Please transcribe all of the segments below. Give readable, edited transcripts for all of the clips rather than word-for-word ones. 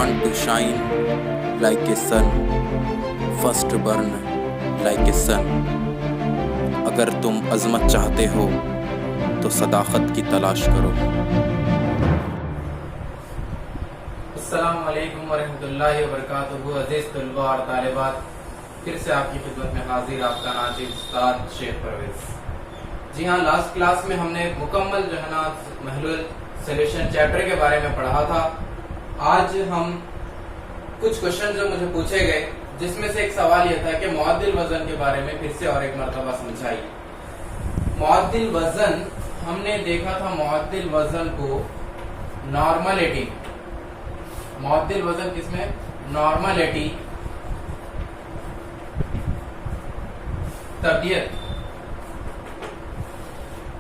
want to shine like a sun, first burn like a sun. اگر تم عظمت چاہتے ہو تو صداقت کی تلاش کرو. السلام علیکم ورحمۃ اللہ وبرکاتہ. عزیز طلباء اور طالبات، پھر سے آپ کی خدمت میں حاضر آپ کا ناظر استاد شیخ پرویز. جی ہاں، لاسٹ کلاس میں ہم نے مکمل جو ہے نا محلول سولوشن چیپٹر کے بارے میں پڑھا تھا. آج ہم کچھ کوشچن جو مجھے پوچھے گئے، جس میں سے ایک سوال یہ تھا کہ معدل وزن کے بارے میں پھر سے اور ایک مرتبہ سمجھائیے. معدل وزن ہم نے دیکھا تھا، معدل وزن کو نارملٹی، معدل وزن کس میں؟ نارملٹی، طبیعت،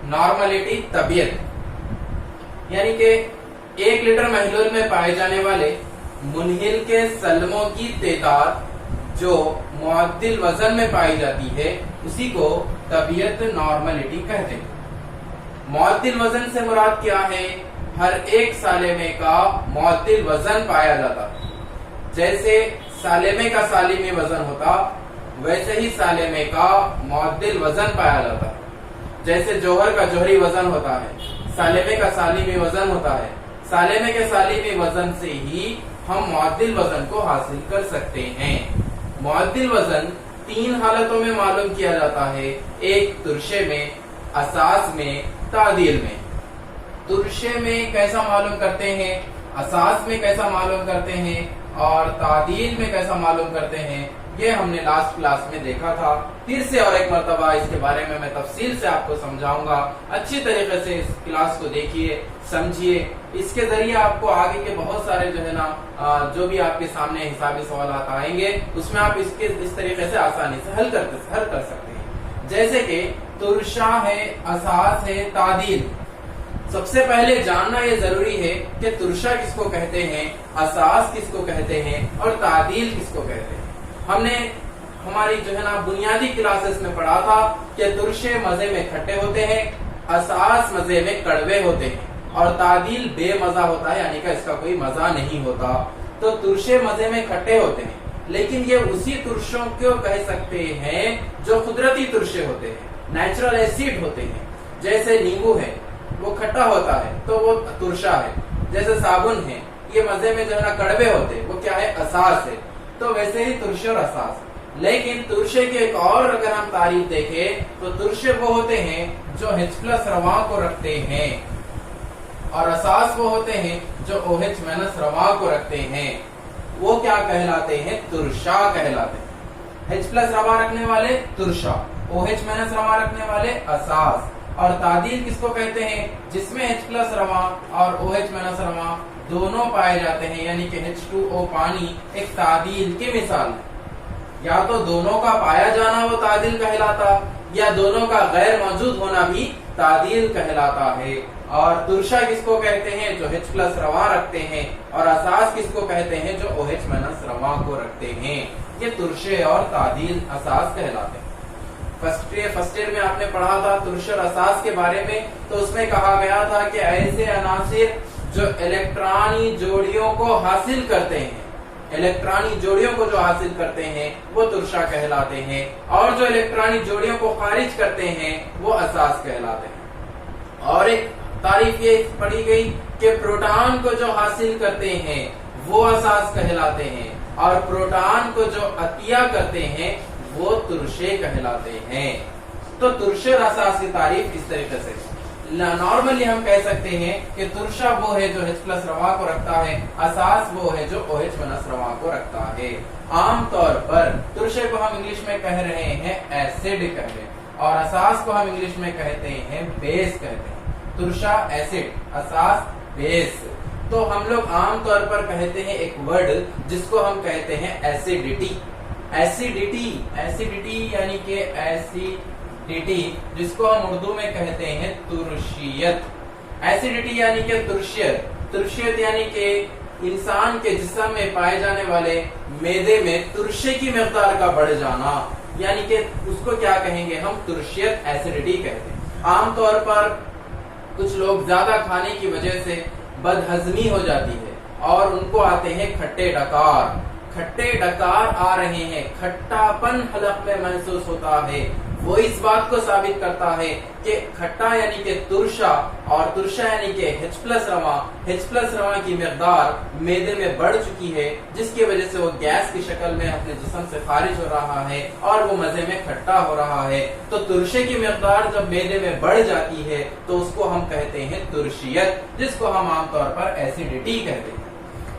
نارملٹی طبیعت، یعنی کہ 1 لیٹر محلول میں پائے جانے والے منحل کے سلموں کی تعداد جو معدل وزن میں پائی جاتی ہے اسی کو طبیعت نارملٹی کہتے ہیں. معدل وزن سے مراد کیا ہے؟ ہر ایک سالمے کا معدل وزن پایا جاتا. جیسے سالمے کا سالمی وزن ہوتا ویسے ہی سالمے کا معدل وزن پایا جاتا. جیسے جوہر کا جوہری وزن ہوتا ہے، سالمے کا سالمی وزن ہوتا ہے، سالمے کے سالمی وزن سے ہی ہم معدل وزن کو حاصل کر سکتے ہیں. معدل وزن 3 حالتوں میں معلوم کیا جاتا ہے، ایک ترشے میں، اساس میں، تعدیل میں. ترشے میں کیسا معلوم کرتے ہیں، اساس میں کیسا معلوم کرتے ہیں اور تعدیل میں کیسا معلوم کرتے ہیں، یہ ہم نے لاسٹ کلاس میں دیکھا تھا. پھر سے اور ایک مرتبہ اس کے بارے میں تفصیل سے آپ کو سمجھاؤں گا. اچھی طریقے سے اس کلاس کو دیکھیے، سمجھیے. اس کے ذریعے آپ کو آگے کے بہت سارے جو ہے نا جو بھی آپ کے سامنے حسابی سوالات آئیں گے اس میں آپ اس طریقے سے آسانی سے حل کر سکتے ہیں. جیسے کہ ترشا ہے، اساس ہے، تعدیل. سب سے پہلے جاننا یہ ضروری ہے کہ ترشا کس کو کہتے ہیں، اساس کس کو کہتے ہیں اور تعدیل کس کو کہتے ہیں. ہم نے ہماری جو ہے نا بنیادی کلاسز میں پڑھا تھا کہ ترشے مزے میں کھٹے ہوتے ہیں، اساس مزے میں کڑوے ہوتے ہیں اور تعدیل بے مزہ ہوتا ہے، یعنی کہ اس کا کوئی مزہ نہیں ہوتا. تو ترشے مزے میں کھٹے ہوتے ہیں، لیکن یہ اسی ترشوں کو کہہ سکتے ہیں جو قدرتی ترشے ہوتے ہیں، نیچرل ایسڈ ہوتے ہیں. جیسے نیمبو ہے، وہ کھٹا ہوتا ہے تو وہ ترشا ہے. جیسے صابن ہے، یہ مزے میں جو ہے نا کڑوے ہوتے ہیں، وہ کیا ہے؟ اساس ہے. تو ویسے ہی ترشے اور اساس. لیکن ترشے کی ایک اور اگر ہم تعریف دیکھیں تو ترشے وہ ہوتے ہیں جو H+ رواں کو رکھتے ہیں اور اساس وہ ہوتے ہیں جو OH- رواں کو رکھتے ہیں. وہ کیا کہلاتے ہیں؟ ترشا کہلاتے ہیں. H+ رواں رکھنے والے ترشا، OH- رواں رکھنے والے اساس. اور تعدیل کس کو کہتے ہیں؟ جس میں H+ رواں اور OH- رواں دونوں پائے جاتے ہیں، یعنی کہ H2O پانی ایک تعدیل کی مثال ہے. یا تو دونوں کا پایا جانا وہ تعدیل کہلاتا یا دونوں کا غیر موجود ہونا بھی تعدیل کہلاتا ہے. اور ترشا کس کو کہتے ہیں؟ جو H+ رواں رکھتے ہیں. اور اساس کس کو کہتے ہیں؟ جو OH- رواں کو رکھتے ہیں. یہ ترشے اور تعدیل اساس کہلاتے ہیں. فرسٹ ایئر میں آپ نے پڑھا تھا ترشے اور اساس کے بارے میں، تو اس میں کہا گیا تھا کہ ایسے عناصر جو الیکٹرانی جوڑیوں کو حاصل کرتے ہیں، الیکٹرانی جوڑیوں کو جو حاصل کرتے ہیں وہ ترشا کہلاتے ہیں، اور جو الیکٹرانی جوڑیوں کو خارج کرتے ہیں وہ اساس کہلاتے ہیں. اور ایک تعریف یہ پڑھی گئی کہ پروٹون کو جو حاصل کرتے ہیں وہ اساس کہلاتے ہیں، اور پروٹون کو جو عطیہ کرتے ہیں وہ ترشے کہلاتے ہیں. تو ترشے اور اساس کی تعریف اس طریقے سے. نارملی ہم کہہ سکتے ہیں کہ ترشا وہ ہے جو H+ رواں کو رکھتا ہے، اساس وہ ہے جو OH- رواں کو رکھتا ہے. عام طور پر ترشے کو ہم انگلش میں کہہ رہے ہیں ایسڈ کہہ رہے ہیں، اور اساس کو ہم انگلش میں کہتے ہیں بیس کہتے ہیں. ترشا ایسڈ، اساس بیس. تو ہم لوگ عام طور پر کہتے ہیں ایک ورڈ جس کو ہم کہتے ہیں ایسیڈیٹی. ایسیڈیٹی یعنی کہ ایسیڈیٹی جس کو ہم اردو میں کہتے ہیں ترشیت. ایسیڈیٹی یعنی کہ ترشیت. ترشیت یعنی کہ انسان کے جسم میں پائے جانے والے میدے میں ترشے کی مقدار کا بڑھ جانا، یعنی کہ اس کو کیا کہیں گے ہم؟ ترشیت ایسیڈیٹی کہتے ہیں. عام طور پر کچھ لوگ زیادہ کھانے کی وجہ سے بدہضمی ہو جاتی ہے اور ان کو آتے ہیں کھٹے ڈکار. کھٹے ڈکار آ رہے ہیں, کھٹاپن حلق میں محسوس ہوتا ہے. وہ اس بات کو ثابت کرتا ہے کہ کھٹا یعنی کہ ترشا اور ترشا یعنی کہ H پلس رواں کی مقدار معدے میں بڑھ چکی ہے, جس کی وجہ سے وہ گیس کی شکل میں اپنے جسم سے خارج ہو رہا ہے اور وہ مزے میں کھٹا ہو رہا ہے. تو ترشے کی مقدار جب معدے میں بڑھ جاتی ہے تو اس کو ہم کہتے ہیں ترشیت, جس کو ہم عام طور پر ایسیڈیٹی کہتے ہیں.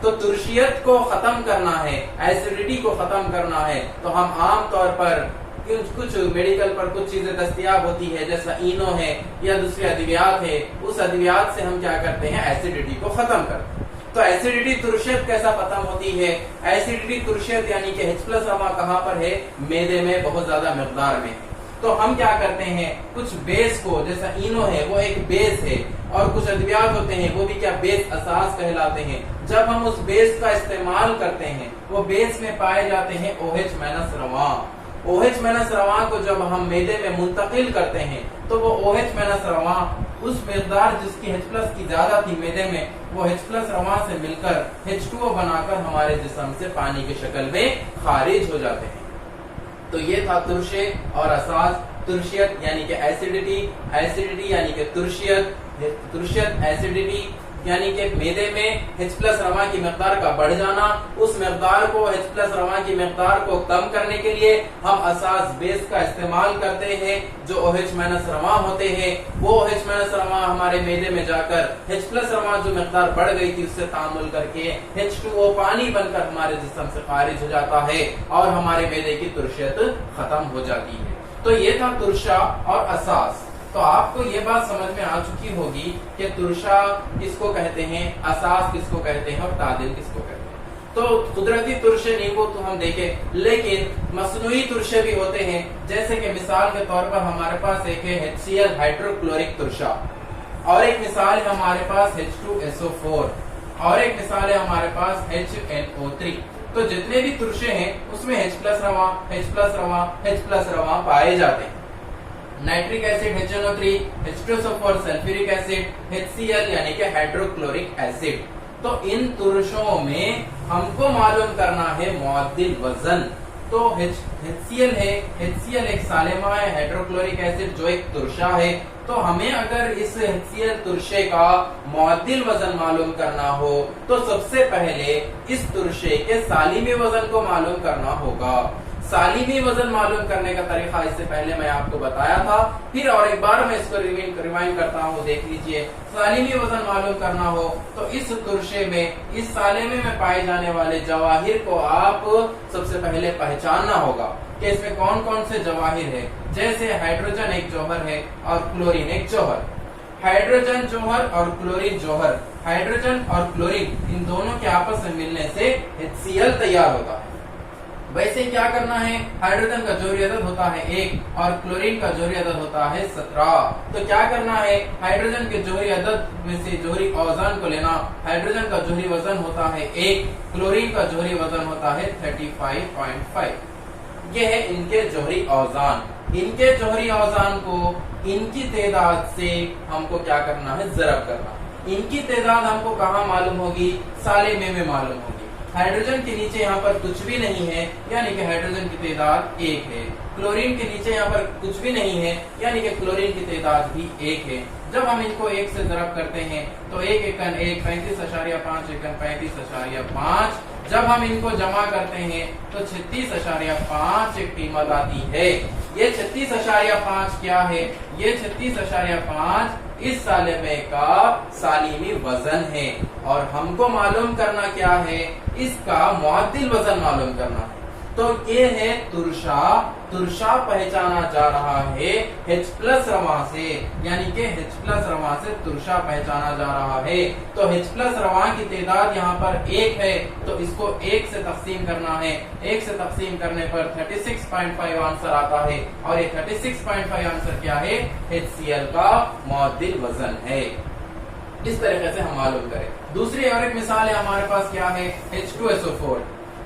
تو ترشیت کو ختم کرنا ہے, ایسیڈیٹی کو ختم کرنا ہے, تو ہم عام طور پر کچھ میڈیکل پر کچھ چیزیں دستیاب ہوتی ہے, جیسا اینو ہے یا دوسری ادویات ہے, اس ادویات سے ہم کیا کرتے ہیں, ایسیڈیٹی کو ختم کرتے ہیں. تو ایسیڈیٹی ترشیت کیسا ختم ہوتی ہے؟ ایسیڈیٹی ترشیت یعنی کہ H پلس رواں کہاں پر ہے, معدے میں بہت زیادہ مقدار میں. تو ہم کیا کرتے ہیں, کچھ بیس کو, جیسا اینو ہے وہ ایک بیس ہے, اور کچھ ادویات ہوتے ہیں وہ بھی کیا بیس اساس کہلاتے ہیں. جب ہم اس بیس کا استعمال کرتے ہیں, وہ بیس میں پائے جاتے ہیں OH مائنس رواں. OH مائنس رواں کو جب ہم معدے میں منتقل کرتے ہیں تو وہ OH مائنس رواں اس مقدار جس کی H پلس کی زیادہ تھی معدے میں, وہ H پلس رواں سے مل کر H2O بنا کر ہمارے جسم سے پانی کی شکل میں خارج ہو جاتے ہیں. تو یہ تھا ترشے اور اساس. ترشیت یعنی کہ ایسیڈیٹی, ایسیڈیٹی یعنی کہ ترشیت, ترشیت ایسیڈیٹی یعنی کہ معدے میں H پلس رواں کی مقدار کا بڑھ جانا. اس مقدار کو H پلس رواں کی مقدار کو کم کرنے کے لیے ہم اساس بیس کا استعمال کرتے ہیں جو OH مائنس رواں ہوتے ہیں. وہ OH مائنس رواں ہمارے معدے میں جا کر H پلس رواں جو مقدار بڑھ گئی تھی اس سے تعامل کر کے H2O پانی بن کر ہمارے جسم سے خارج ہو جاتا ہے اور ہمارے معدے کی ترشیت ختم ہو جاتی ہے. تو یہ تھا ترشا اور اساس. تو آپ کو یہ بات سمجھ میں آ چکی ہوگی کہ ترشا کس کو کہتے ہیں, اساس کس کو کہتے ہیں اور تعدیل کس کو کہتے ہیں. تو قدرتی ترشے نیمبو تو ہم دیکھیں, لیکن مصنوعی ترشے بھی ہوتے ہیں. جیسے کہ مثال کے طور پر ہمارے پاس ایک ہے HCl ہائیڈروکلورک ترشا, اور ایک مثال ہے ہمارے پاس H2SO4, اور ایک مثال ہے ہمارے پاس HNO3. تو جتنے بھی ترشے ہیں اس میں H پلس رواں, H پلس رواں, H پلس رواں پائے جاتے ہیں. Nitric acid HNO3, H2SO4 sulphuric acid, HCl یعنی کہ ہائیڈروکلورک ایسڈ. تو ان ترشوں میں ہم کو معلوم کرنا ہے معدل وزن. تو HCl ہے, HCl ایک سالمہ ہے, ہائیڈروکلورک ایسڈ جو ایک ترشا ہے. تو ہمیں اگر اس HCl ترشے کا معدل وزن معلوم کرنا ہو تو سب سے پہلے اس ترشے کے سالمی وزن کو معلوم کرنا ہوگا. سالمی وزن معلوم کرنے کا طریقہ اس سے پہلے میں آپ کو بتایا تھا, پھر اور ایک بار میں اس کو ریوائنڈ کرتا ہوں, دیکھ لیجئے. سالمی وزن معلوم کرنا ہو تو اس ترشے میں, اس سالمے میں پائے جانے والے جواہر کو آپ سب سے پہلے پہچاننا ہوگا کہ اس میں کون کون سے جواہر ہے. جیسے ہائیڈروجن ایک جوہر ہے اور کلورین ایک جوہر. ہائیڈروجن جوہر اور کلورین جوہر, ہائیڈروجن اور کلورین ان دونوں کے آپس میں ملنے سے HCl تیار ہوتا ہے. ویسے کیا کرنا ہے, ہائیڈروجن کا جوہری عدد ہوتا ہے 1 اور کلورین کا جوہری عدد ہوتا ہے 17. تو کیا کرنا ہے, ہائیڈروجن کے جوہری عدد میں سے جوہری اوزان کو لینا. ہائیڈروجن کا جوہری وزن ہوتا ہے 1, کلورین کا جوہری وزن ہوتا ہے 35.5. یہ ہے ان کے جوہری اوزان. ان کے جوہری اوزان کو ان کی تعداد سے ہم کو کیا کرنا ہے, ضرب کرنا. ان کی تعداد ہم کو کہاں معلوم ہوگی, سالمے میں معلوم ہوگی. ہائیڈروجن کے نیچے یہاں پر کچھ بھی نہیں ہے, یعنی کہ ہائیڈروجن کی تعداد 1 ہے. کلورین کے نیچے یہاں پر کچھ بھی نہیں ہے, یعنی کہ کلورین کی تعداد بھی 1 ہے. جب ہم ان کو 1 سے ضرب کرتے ہیں تو 1 ایکن 1, 35.5 ایکن 35.5. جب ہم ان کو جمع کرتے ہیں تو 36.5 ایک قیمت آتی ہے. یہ 36.5 کیا ہے, یہ 36.5 اس سالمے کا سالمی وزن ہے, اور ہم کو معلوم کرنا کیا ہے, اس کا معدل وزن معلوم کرنا ہے. تو یہ ہے ترشا. ترشا پہچانا جا رہا ہے H پلس رواں سے, یعنی کہ H پلس رواں سے ترشا پہچانا جا رہا ہے. تو H پلس رواں کی تعداد یہاں پر 1 ہے, تو اس کو 1 سے تقسیم کرنا ہے. 1 سے تقسیم کرنے پر 36.5 آنسر آتا ہے, اور یہ 36.5 آنسر کیا ہے, HCl کا معدل وزن ہے. اس طریقے سے ہم معلوم کریں. دوسری اور ایک مثال ہے ہمارے پاس, کیا ہے, H2SO4.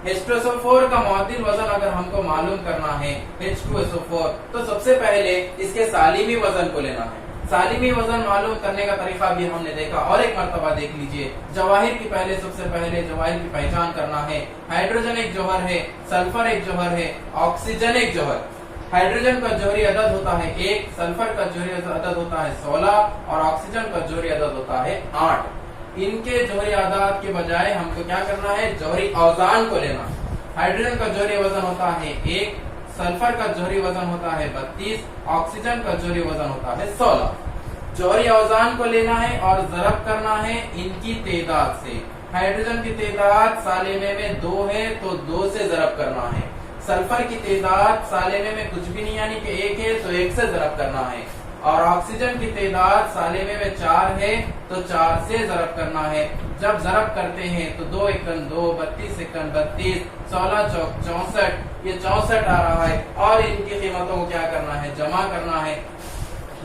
H2SO4 کا معدل وزن اگر ہم کو معلوم کرنا ہے H2SO4, تو سب سے پہلے اس کے سالمی وزن کو لینا ہے. सालिमी वजन मालूम करने का तरीका भी हमने देखा, और एक मर्तबा देख लीजिए। जवाहिर की सबसे पहले जवाहिर की पहचान करना है। हाइड्रोजन एक जौहर है, सल्फर एक जौहर है, ऑक्सीजन एक जौहर। हाइड्रोजन का जौहरी अदद होता है 1, सल्फर का जौहरी अदद होता है 16 और ऑक्सीजन का जौहरी अदद होता है 8। इनके जौहरी अदद के बजाय हमको क्या करना है, जौहरी औजान को लेना। हाइड्रोजन का जौहरी वजन होता है 1, सल्फर का जौहरी वजन होता है 32, ऑक्सीजन का जौहरी वजन होता है 16। जौहरी औजान को लेना है और ज़रब करना है इनकी तादाद से। हाइड्रोजन की तादाद सालेमे में 2 है तो 2 से ज़रब करना है। सल्फर की तादाद सालेमे में कुछ भी नहीं यानी कि 1 है तो 1 से ज़रब करना है। और ऑक्सीजन की तादाद सालेमे में 4 है तो 4 से ज़रब करना है। जब ज़रब करते हैं तो 2 एकन 2, 32 एकन 32, 16 चौक 64, ये 64 आ रहा है। और इनकी कीमतों को क्या करना है, जमा करना है।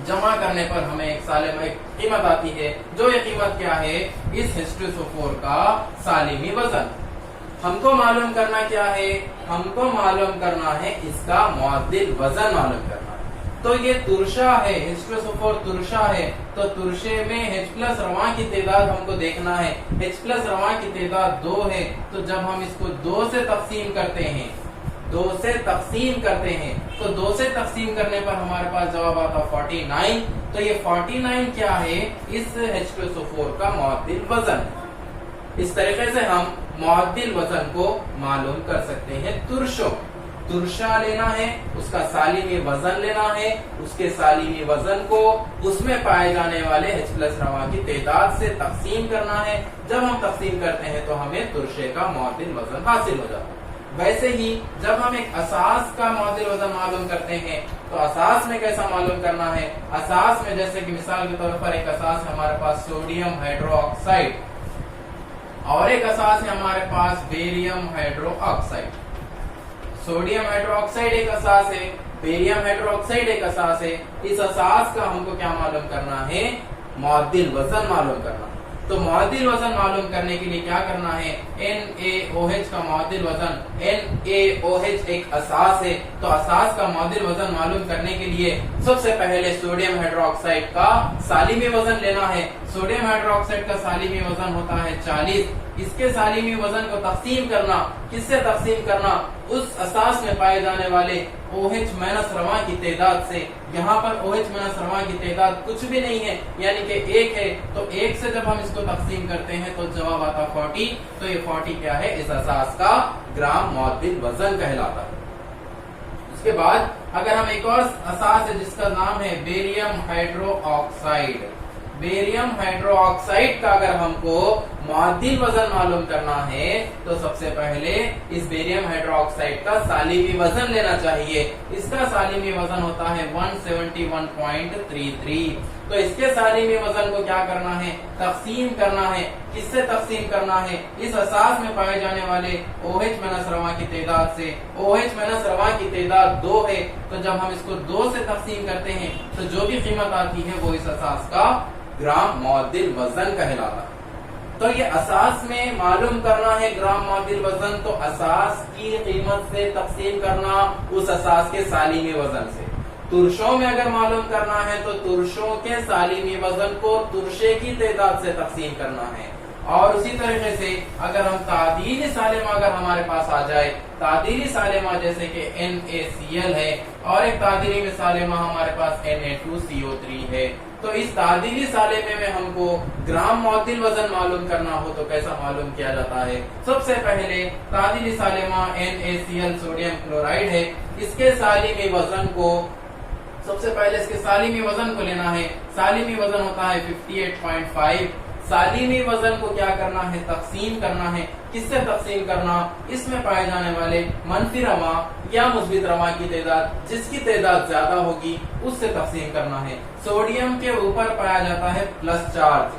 जमा करने पर हमें एक सालेमा एक कीमत आती है, जो ये कीमत क्या है, इस H2SO4 का सालिमी वजन। हमको मालूम करना क्या है, हमको मालूम करना है इसका मुअद्दिल वजन मालूम करना है। तो ये तुरशा है, H2SO4 तुरशा है, तो तुरशे में H+ रवां की तादाद हमको देखना है। H+ रवां की तादाद 2 है, तो जब हम इसको 2 से तकसीम करते हैं, 2 से तकसीम करते हैं, तो 2 से तकसीम करने पर हमारे पास जवाब आता 49। तो ये 49 क्या है, इस H2SO4 का मुअद्दिल वजन। इस तरीके से हम मुअद्दिल वजन को मालूम कर सकते हैं। तुरशों, तुरशा लेना है, उसका सालिमी वजन लेना है, उसके सालिमी वजन को उसमें पाए जाने वाले H+ रवां की तादाद से तकसीम करना है। जब हम तकसीम करते हैं तो हमें तुरशे का मुअद्दिल वजन हासिल हो जाता है। वैसे ही जब हम एक असास का मुअद्दिल वजन मालूम करते हैं तो असास में कैसा मालूम करना है, असास में जैसे कि मिसाल के तौर पर एक असास है हमारे पास सोडियम हाइड्रोक्साइड और एक असास है हमारे पास बेरियम हाइड्रोक्साइड। सोडियम हाइड्रोक्साइड एक असास है, बेरियम हाइड्रोक्साइड एक असास है। इस असास का हमको क्या मालूम करना है, मुअद्दिल वजन मालूम करना। तो मुअद्दिल वजन मालूम करने के लिए क्या करना है, NaOH का मुअद्दिल वजन, NaOH एक असास है, तो असास का मुअद्दिल वजन मालूम करने के लिए सबसे पहले सोडियम हाइड्रोक्साइड का सालिमी वजन लेना है। सोडियम हाइड्रोक्साइड का सालिमी वजन होता है 40। इसके सालिमी वजन को तकसीम करना, किससे तकसीम करना, उस असास में पाए जाने वाले OH- रवां की तादाद से। यहाँ पर OH- रवां की तादाद कुछ भी नहीं है यानी कि 1 है, तो 1 से जब हम इसको तकसीम करते हैं तो जवाब आता 40। तो ये 40 क्या है, इस असास का ग्राम मुअद्दिल वजन कहलाता है। उसके बाद अगर हम एक और असास है जिसका नाम है बेरियम हाइड्रोक्साइड, बेरियम हाइड्रोक्साइड का अगर हमको मुअद्दिल वजन मालूम करना है तो सबसे पहले इस बेरियम हाइड्रोक्साइड का सालिमी वजन लेना चाहिए। इसका सालिमी वजन होता है 171.33। तो इसके सालिमी वजन को क्या करना है, तकसीम करना है। किससे तकसीम करना है, इस असास में पाए जाने वाले OH- रवां की तादाद से। OH- रवां की तादाद 2 है, तो जब हम इसको 2 से तकसीम करते हैं तो जो भी कीमत आती है वो इस असास का ग्राम मुअद्दिल वजन कहलाता है। तो ये असास में मालूम करना है ग्राम मुअद्दिल वजन, तो असास की कीमत से तकसीम करना उस असास के सालिमी वजन से। तुरशों में अगर मालूम करना है तो तुरशों के सालिमी वजन को तुरशे की तादाद से तकसीम करना है। और उसी तरीके से अगर हम तादीली सालिमा अगर हमारे पास आ जाए, तादीली सालिमा जैसे कि NaCl है और एक तादीली सालिमा हमारे पास Na2CO3 है, तो इस तादीली सालिमे में हमको ग्राम मुअद्दिल वजन मालूम करना हो तो कैसा मालूम किया जाता है। सबसे पहले तादीली सालिमा NaCl सोडियम क्लोराइड है, इसके सालिमी वजन को सबसे पहले इसके सालिमी वजन को लेना है। सालिमी वजन होता है 58.5। सालिमी वजन को क्या करना है, तकसीम करना है। किससे तकसीम करना, इसमें पाए जाने वाले मनफी रवां या मुस्बित रवां की तादाद, जिसकी तादाद ज्यादा होगी उससे तकसीम करना है। सोडियम के ऊपर पाया जाता है प्लस चार्ज,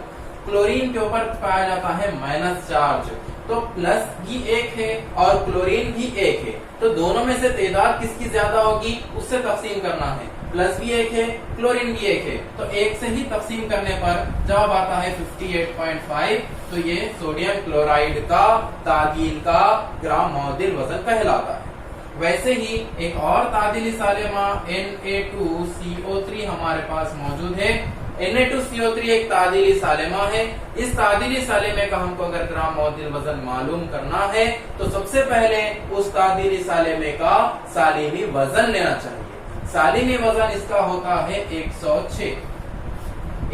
क्लोरीन के ऊपर पाया जाता है माइनस चार्ज। तो प्लस भी 1 है और क्लोरीन भी 1 है, तो दोनों में से तादाद किसकी ज्यादा होगी उससे तकसीम करना है। प्लस भी 1 है, क्लोरीन भी 1 है, तो 1 से ही तकसीम करने पर जवाब आता है 58.5। तो ये सोडियम क्लोराइड का तादील का ग्राम मुअद्दिल वजन कहलाता है। वैसे ही एक और तादीली सालिमा Na2CO3 हमारे पास मौजूद है। Na2CO3 एक तादीली सालिमा है। इस तादीली सालिमे का हमको अगर ग्राम मुअद्दिल वजन मालूम करना है तो सबसे पहले उस तादीली सालिमे का सालिमी वजन लेना चाहिए। सालिमी वजन इसका होता है 106।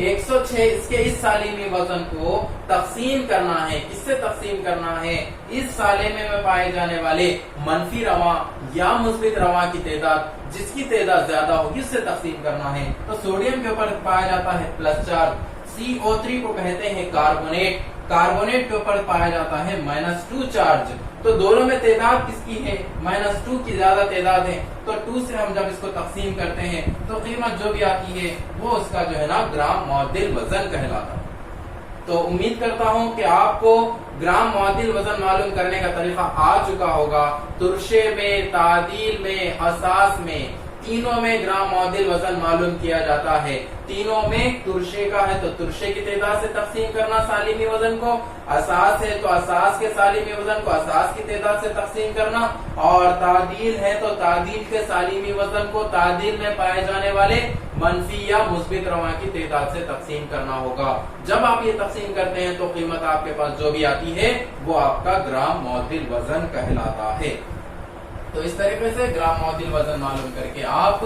106 इसके इस सालिमी वजन को तकसीम करना है। किससे तकसीम करना है? इस सालिमे में पाए जाने वाले मनफी रवा या मुस्बित रवा की तादाद, जिसकी तादाद ज्यादा होगी उससे तकसीम करना है। तो सोडियम के ऊपर पाया जाता है प्लस चार्ज, CO3 को कहते हैं कार्बोनेट, कार्बोनेट के ऊपर पाया जाता है -2 चार्ज। तो दोनों में तादाद किसकी है? -2 की ज्यादा तादाद है। तो 2 से हम जब इसको तकसीम करते हैं तो कीमत जो भी आती है वो उसका जो है ना ग्राम मुअद्दिल वजन कहलाता है। तो उम्मीद करता हूं कि आपको ग्राम मुअद्दिल वजन मालूम करने का तरीका आ चुका होगा। तुरशे में, तादील में, असास में, तीनों में ग्राम मुअद्दिल वजन मालूम किया जाता है। तीनों में तुरशे का है तो तुरशे की तादाद से तकसीम करना सालिमी वजन को, असास है तो असास के सालिमी वजन को असास की तादाद से तकसीम करना, और तादील है तो तादील के सालिमी वजन को तादील में पाए जाने वाले मनफी या मुस्बित रवा की तादाद से तकसीम करना होगा। जब आप ये तकसीम करते हैं तो कीमत आपके पास जो भी आती है वो आपका ग्राम मुअद्दिल वजन कहलाता है। तो इस तरीके से ग्राम मुअद्दिल वजन मालूम करके आप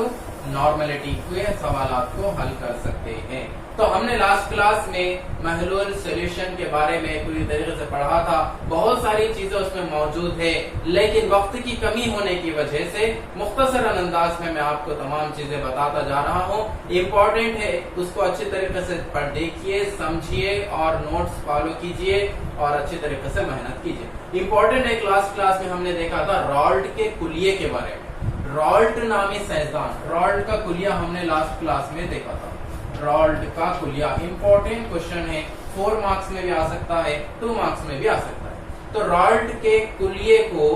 नॉर्मलिटी के सवालात को हल कर सकते हैं। तो हमने लास्ट क्लास में महलूल सॉल्यूशन के बारे में पूरी तरीके से पढ़ा था। बहुत सारी चीजें उसमें मौजूद है, लेकिन वक्त की कमी होने की वजह से मुख्तसरन अंदाज में मैं आपको तमाम चीजें बताता जा रहा हूँ। इम्पोर्टेंट है, उसको अच्छी तरीके से पढ़ देखिए, समझिए और नोट्स फॉलो कीजिए और अच्छी तरीके से मेहनत कीजिए। इम्पोर्टेंट है, लास्ट क्लास में हमने देखा था रॉल्ट के कुलिये के बारे में। रॉल्ट नामी साइंसदान, रॉल्ट का कुलिया हमने लास्ट क्लास में देखा था। रॉल्ट का कुलिया इम्पोर्टेंट क्वेश्चन है, 4 मार्क्स में भी आ सकता है, 2 मार्क्स में भी आ सकता है। तो रॉल्ट के कुलिये को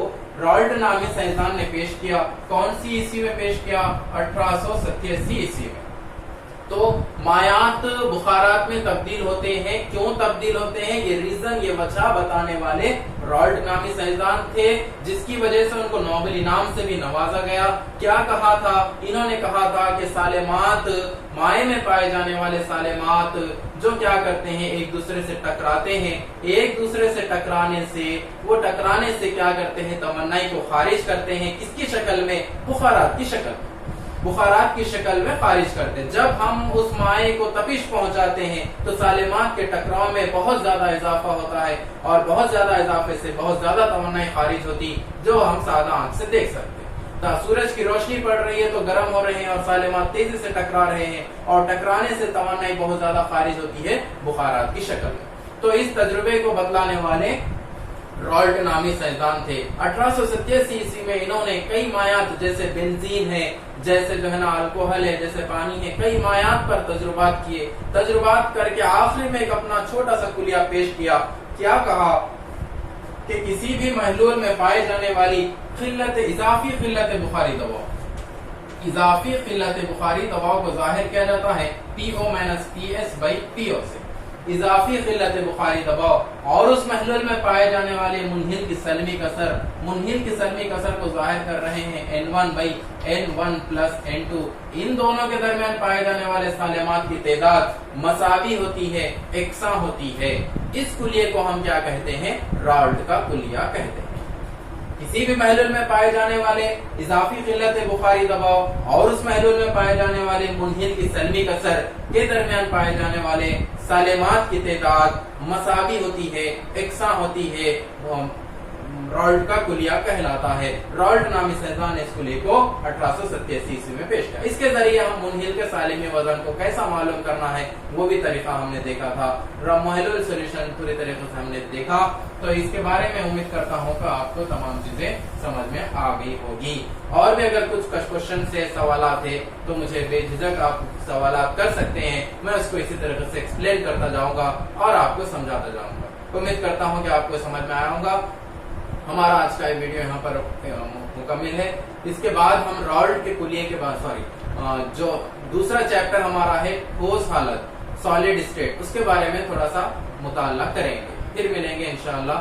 रॉल्ट नामी साइंसदान ने पेश किया। कौन सी ईस्वी में पेश किया? 1887 ईस्वी में। तो मायात बुखारात में तब्दील होते हैं। क्यों तब्दील होते हैं? ये रीजन, ये वजह बताने वाले रॉल्ट नामी साइंसदान थे, जिसकी वजह से उनको नोबेल इनाम से भी नवाजा गया। क्या कहा था? इन्होंने कहा था कि सालेमात, माए में पाए जाने वाले सालेमात जो क्या करते हैं, एक दूसरे से टकराते हैं। एक दूसरे से टकराने से क्या करते हैं? तमन्नाई को खारिज करते हैं। किसकी शक्ल में? बुखारात की शक्ल में। बुखारात की शक्ल में खारिज करते हैं। जब हम उस माए को तपिश पहुंचाते हैं तो सालेमात के टकराव में बहुत ज्यादा इजाफा होता है, और बहुत ज्यादा इजाफे से बहुत ज्यादा तमन्नाएं खारिज होती, जो हम सादा आंख से देख सकते हैं। सूरज की रोशनी पड़ रही है तो गर्म हो रहे हैं और सालेमात तेजी से टकरा रहे हैं, और टकराने से तमन्नाएं बहुत ज्यादा खारिज होती है बुखारात की शक्ल में। तो इस तजुर्बे को बतलाने वाले रॉल्ट नामी साइंसदान थे। 1887 ईस्वी में इन्होंने कई मायात, जैसे बेंजीन है, जैसे जो है ना अल्कोहल है, जैसे पानी है, कई मायात पर तजुर्बात किए। तजुर्बात करके आखिरी में एक अपना छोटा सा कुलिया पेश किया। क्या कहा कि किसी भी महलूल में पाए जाने वाली इजाफी खिल्लत बुखारी दबाव, इजाफी खिल्लत बुखारी दबाव को जाहिर किया जाता है PO-PS/PO से। इजाफी खिल्लत बुखारी दबाव और उस महलूल में पाए जाने वाले मुनहिल की सलमी कसर, मुनहिल की सलमी कसर को जाहिर कर रहे हैं N1/N1 + N2। इन दोनों के दरमियान पाए जाने वाले सालेमात की तादाद मसावी होती है, एकसा होती है। इस कुलिये को हम क्या कहते हैं? रॉल्ट का कुलिया कहते हैं। किसी भी महलूल में पाए जाने वाले इजाफी खिल्लत बुखारी दबाव और उस महलूल में पाए जाने वाले मुनहिल की सलमी कसर के दरमियान पाए जाने वाले सालेमात की तादाद मसावी होती है, एकसा होती है, रॉल्ट का कुलिया कहलाता है। रॉल्ट नामी साइंसदान ने इस कुलिये को 1887 ईस्वी में पेश किया। इसके जरिए हम मुनहिल के सालिमी वजन को कैसा मालूम करना है वो भी तरीका हमने देखा था। महलूल सॉल्यूशन पूरी तरीके से हमने देखा। तो इसके बारे में उम्मीद करता हूँ कि आपको तमाम चीजें समझ में आ गई होगी। और भी अगर कुछ क्वेश्चन से सवालात है तो मुझे बेझिझक आप सवालात कर सकते हैं। मैं उसको इसी तरीके से एक्सप्लेन करता जाऊंगा और आपको समझाता जाऊंगा। उम्मीद करता हूँ कि आपको समझ में आया होगा। हमारा आज का वीडियो यहाँ पर मुकम्मिल है। इसके बाद हम रॉल्ट के कुलिये के बाद जो दूसरा चैप्टर हमारा है ठोस हालत, सॉलिड स्टेट, उसके बारे में थोड़ा सा मुताल्ला करेंगे। फिर मिलेंगे इंशाअल्लाह।